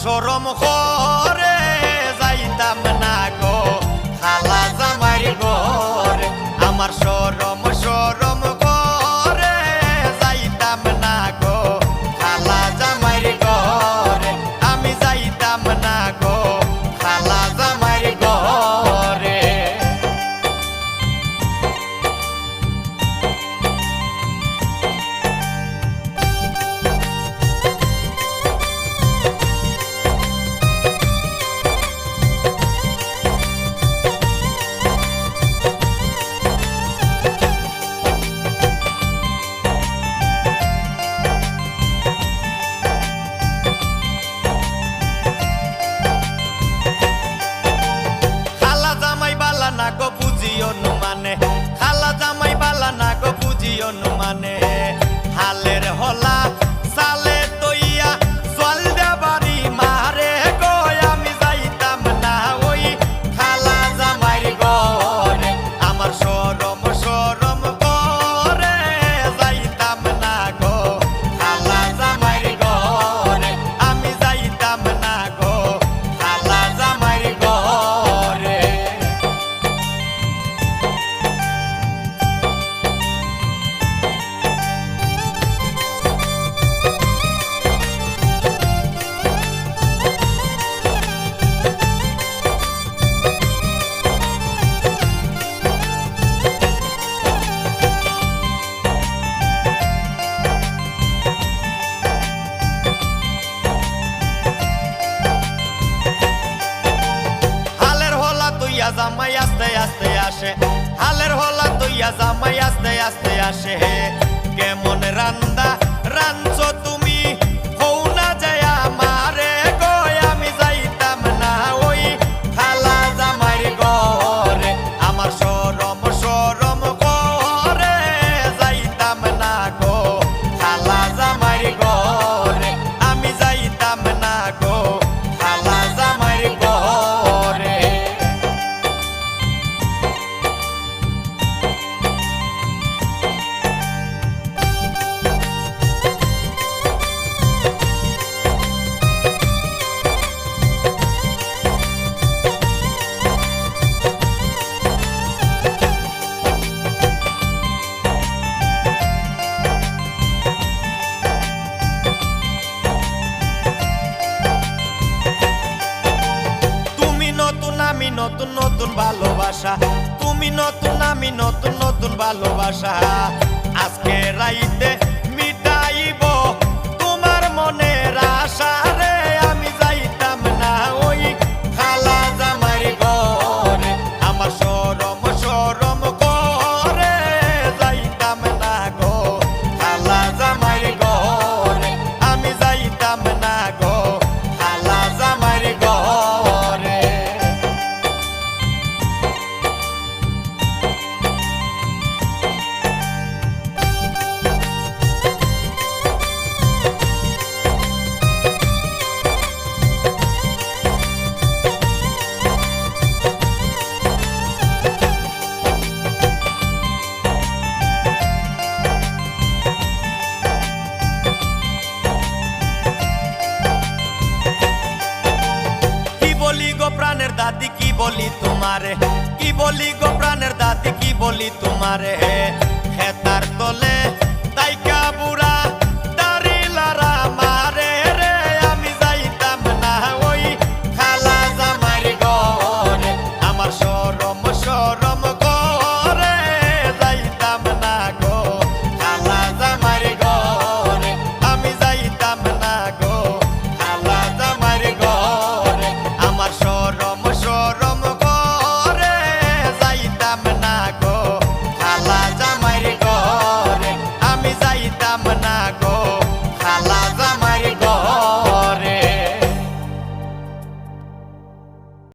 সরম করে যাইতাম না গো খালা জামাই ঘরে। আমার সরম করে যাইতাম না গো খালা জামাই ঘরে। আমি যাইতাম না গো খালা জামাই ঘরে। না গো বুঝিও মানে খালা জামাই বালা না গো বুঝিও মানে হালের হলা সালে তৈয়া জল দেবারি মারে গো। আমি যাইতাম না ওই খালা জামাই ঘরে। আমার সরম করে যাইতাম না গো খালা জামাই ঘরে। আমি যাইতাম না গো খালা জামাই ঘরে। জামাই আস্তে আস্তে আসে হালের হলা তৈয়া জামাই আস্তে আস্তে আসে। কেমন রান্দা রাঞ্চো তুমি হও না যায় আমারে গো। আমি যাইতাম না ওই খালা জামাই ঘরে। আমার সরম করে যাইতাম না গো খালা জামাই ঘরে। আমি যাইতাম না গো খালা জামাই ঘরে। আমি নতুন নতুন ভালোবাসা তুমি নতুন আমি নতুন নতুন ভালোবাসা। আজকে রাইতে মিটাইব তোমার মনের আশা রে। আমি যাইতাম না ওই খালা জামাই ঘরে। আমার সরম করে যাইতাম না গো খালা জামাই ঘরে। আমি যাইতাম না গো খালা জামাই ঘরে। প্রাণের দাদি কি বলি তোমারে কি বলি গো প্রাণের দাদি কি বলি তোমারে।